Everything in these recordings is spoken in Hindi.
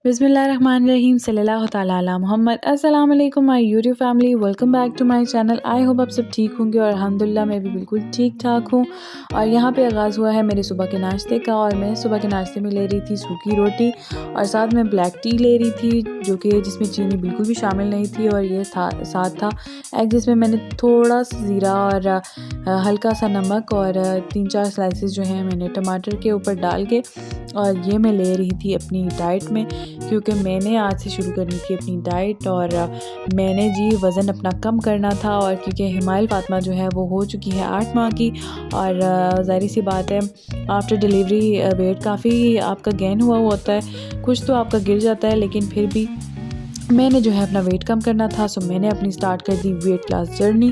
बिस्मिल्लाहिर्रहमानिर्रहीम सल्लल्लाहु ताला अला मोहम्मद। अस्सलाम वालेकुम my YouTube family, welcome back to my channel. I hope आप सब ठीक होंगे और अल्हम्दुलिल्लाह मैं भी बिल्कुल ठीक ठाक हूँ। और यहाँ पे आगाज़ हुआ है मेरे सुबह के नाश्ते का, और मैं सुबह के नाश्ते में ले रही थी सूखी रोटी और साथ में ब्लैक टी ले रही थी, जो कि जिसमें चीनी बिल्कुल भी शामिल नहीं थी। और ये साथ था एग, जिसमें मैंने थोड़ा सा ज़ीरा और हल्का सा नमक और 3-4 स्लाइसेस जो हैं मैंने टमाटर के ऊपर डाल के, और ये मैं ले रही थी अपनी डाइट में, क्योंकि मैंने आज से शुरू करनी थी अपनी डाइट। और मैंने जी वज़न अपना कम करना था, और क्योंकि हिमायल फ़ातिमा जो है वो हो चुकी है 8 माह की, और ज़ाहिर सी बात है आफ्टर डिलीवरी वेट काफ़ी आपका गेन हुआ होता है, कुछ तो आपका गिर जाता है, लेकिन फिर भी मैंने जो है अपना वेट कम करना था। सो मैंने अपनी स्टार्ट कर दी वेट लॉस जर्नी।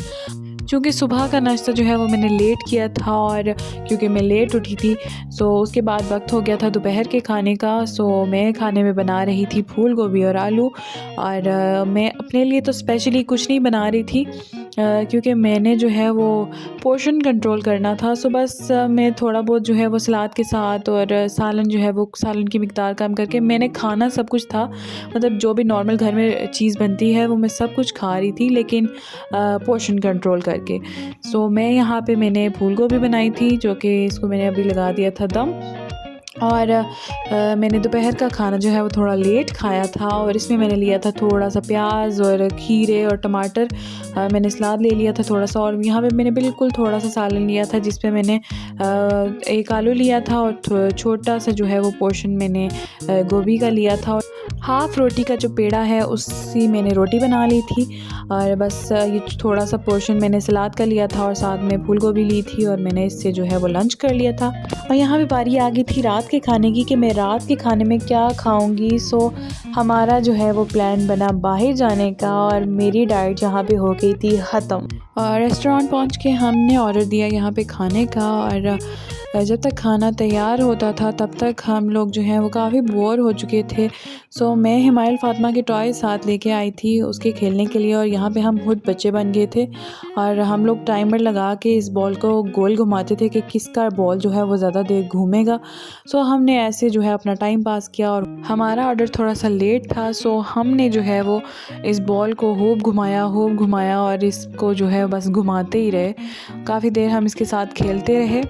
चूँकि सुबह का नाश्ता जो है वो मैंने लेट किया था, और क्योंकि मैं लेट उठी थी, सो उसके बाद वक्त हो गया था दोपहर के खाने का। सो मैं खाने में बना रही थी फूल गोभी और आलू, और मैं अपने लिए तो स्पेशली कुछ नहीं बना रही थी, क्योंकि मैंने जो है वो पोर्शन कंट्रोल करना था। सो बस मैं थोड़ा बहुत जो है वो सलाद के साथ और सालन जो है वो सालन की मिकदार कम करके, मैंने खाना सब कुछ था, मतलब जो भी नॉर्मल घर में चीज़ बनती है वो मैं सब कुछ खा रही थी, लेकिन पोर्शन कंट्रोल करके। सो मैं यहाँ पे मैंने फूल गोभी बनाई थी, जो कि इसको मैंने अभी लगा दिया था दम। और मैंने दोपहर का खाना जो है वो थोड़ा लेट खाया था, और इसमें मैंने लिया था थोड़ा सा प्याज और खीरे और टमाटर, मैंने सलाद ले लिया था थोड़ा सा, और यहाँ पे मैंने बिल्कुल थोड़ा सा सालन लिया था, जिस पे मैंने एक आलू लिया था, और छोटा सा जो है वो पोर्शन मैंने गोभी का लिया था, और हाफ़ रोटी का जो पेड़ा है उससे मैंने रोटी बना ली थी। और बस ये थोड़ा सा पोर्शन मैंने सलाद का लिया था, और साथ में फूल गोभी ली थी, और मैंने इससे जो है वो लंच कर लिया था। और यहाँ पे बारी आ गई थी रात के खाने की, कि मैं रात के खाने में क्या खाऊंगी। सो हमारा जो है वो प्लान बना बाहर जाने का, और मेरी डाइट यहाँ पे हो गई थी ख़त्म। और रेस्टोरेंट पहुँच के हमने ऑर्डर दिया यहाँ पे खाने का, और जब तक खाना तैयार होता था तब तक हम लोग जो हैं वो काफ़ी बोर हो चुके थे। सो मैं हिमायल फ़ातिमा के टॉय साथ लेके आई थी उसके खेलने के लिए, और यहाँ पे हम खुद बच्चे बन गए थे, और हम लोग टाइमर लगा के इस बॉल को गोल घुमाते थे कि किसका बॉल जो है वो ज़्यादा देर घूमेगा। सो हमने ऐसे जो है अपना टाइम पास किया, और हमारा ऑर्डर थोड़ा सा लेट था, सो हमने जो है वो इस बॉल को खूब घुमाया, और इसको जो है बस घुमाते ही रहे। काफ़ी देर हम इसके साथ खेलते रहे,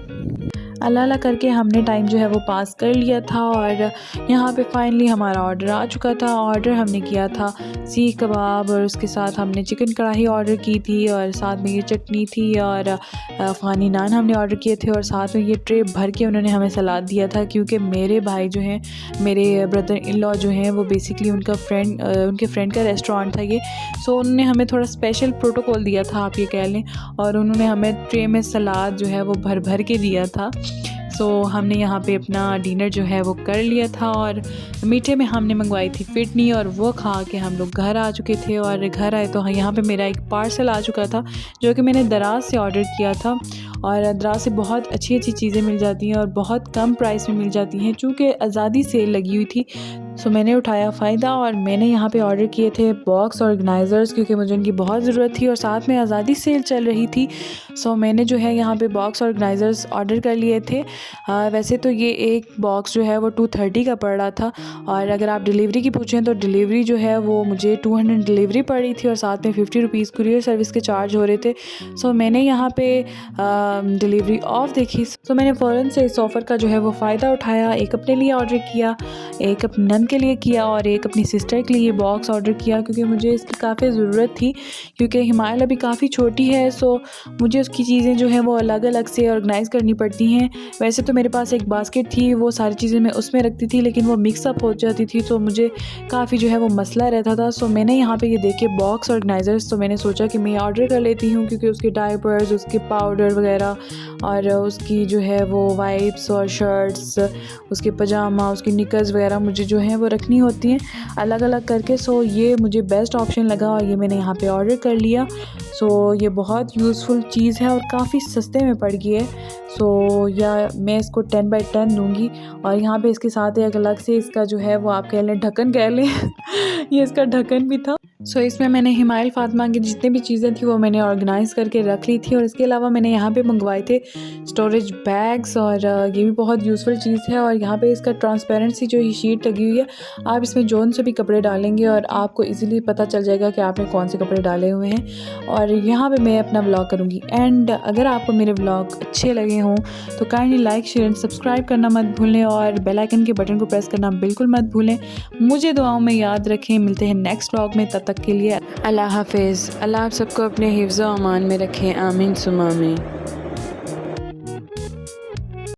अल्लाह अल्लाह करके हमने टाइम जो है वो पास कर लिया था। और यहाँ पे फाइनली हमारा ऑर्डर आ चुका था। ऑर्डर हमने किया था सीख कबाब, और उसके साथ हमने चिकन कढ़ाई ऑर्डर की थी, और साथ में ये चटनी थी, और अफ़गानी नान हमने ऑर्डर किए थे, और साथ में ये ट्रे भर के उन्होंने हमें सलाद दिया था, क्योंकि मेरे भाई जो हैं, मेरे ब्रदर इन लॉ जो हैं, वो बेसिकली उनके फ्रेंड का रेस्टोरेंट था ये। सो उन्होंने हमें थोड़ा स्पेशल प्रोटोकॉल दिया था, आप ये कह लें, और उन्होंने हमें ट्रे में सलाद जो है वो भर भर के दिया था। सो हमने यहाँ पे अपना डिनर जो है वो कर लिया था, और मीठे में हमने मंगवाई थी फिटनी, और वो खा के हम लोग घर आ चुके थे। और घर आए तो यहाँ पे मेरा एक पार्सल आ चुका था, जो कि मैंने दराज से ऑर्डर किया था, और दराज से बहुत अच्छी अच्छी चीज़ें मिल जाती हैं और बहुत कम प्राइस में मिल जाती हैं, चूँकि आज़ादी सेल लगी हुई थी। सो मैंने उठाया फ़ायदा, और मैंने यहाँ पे ऑर्डर किए थे बॉक्स ऑर्गेनाइज़र्स, क्योंकि मुझे उनकी बहुत ज़रूरत थी, और साथ में आज़ादी सेल चल रही थी। सो मैंने जो है यहाँ पे बॉक्स ऑर्गेनाइज़र्स ऑर्डर कर लिए थे। वैसे तो ये एक बॉक्स जो है वो 230 का पड़ रहा था, और अगर आप डिलीवरी की पूछें तो डिलीवरी जो है वो मुझे 200 डिलीवरी पड़ी थी, और साथ में 50 रुपीज़ कुरियर सर्विस के चार्ज हो रहे थे। सो मैंने यहाँ पे डिलीवरी ऑफ देखी, सो मैंने फ़ौरन से इस ऑफ़र का जो है वो फ़ायदा उठाया। एक अपने लिए ऑर्डर किया, एक अपनी नंद के लिए किया, और एक अपनी सिस्टर के लिए बॉक्स ऑर्डर किया, क्योंकि मुझे इसकी काफ़ी ज़रूरत थी, क्योंकि हिमायल अभी काफ़ी छोटी है। सो मुझे उसकी चीज़ें जो हैं वो अलग अलग से ऑर्गेनाइज़ करनी पड़ती हैं। वैसे तो मेरे पास एक बास्केट थी, वो सारी चीज़ें मैं उसमें रखती थी, लेकिन वो मिक्सअप हो जाती थी, तो मुझे काफ़ी जो है वो मसला रहता था। सो मैंने यहाँ पे ये देखे बॉक्स ऑर्गेनाइज़र्स, तो मैंने सोचा कि मैं ऑर्डर कर लेती हूँ, क्योंकि उसके डायपर्स, उसके पाउडर वगैरह, और उसकी जो है वो वाइप्स और शर्ट्स, उसके पजामा, उसकी निकर्स वगैरह मुझे जो है वो रखनी होती हैं अलग अलग करके। सो ये मुझे बेस्ट ऑप्शन लगा, और ये मैंने यहाँ पे ऑर्डर कर लिया। सो ये बहुत यूज़फुल चीज़ है, और काफ़ी सस्ते में पड़ गई है। सो या मैं इसको 10 बाई 10 दूँगी। और यहाँ पे इसके साथ एक अलग से इसका जो है वो आप कह लें ढक्कन कह लें ये इसका ढक्कन भी था। सो इसमें मैंने हिमायल फ़ातिमा की जितनी भी चीज़ें थी वो मैंने ऑर्गेनाइज़ करके रख ली थी और इसके अलावा मैंने यहाँ पे मंगवाए थे स्टोरेज बैग्स और ये भी बहुत यूज़फुल चीज़ है। और यहाँ पे इसका ट्रांसपेरेंसी जो ये शीट लगी हुई है, आप इसमें जौन से भी कपड़े डालेंगे और आपको इजीली पता चल जाएगा कि आपने कौन से कपड़े डाले हुए हैं। और यहाँ पे मैं अपना व्लॉग करूँगी एंड अगर आपको मेरे व्लॉग अच्छे लगे हों तो kindly like share and subscribe करना मत भूलें और बेल आइकन के बटन को प्रेस करना बिल्कुल मत भूलें। मुझे दुआओं में याद रखें। मिलते हैं नेक्स्ट व्लॉग में, तब तक के लिए अल्लाह हाफिज़। अल्लाह आप सबको अपने हिफ्ज़ व अमान में रखें। आमीन सुमा आमीन।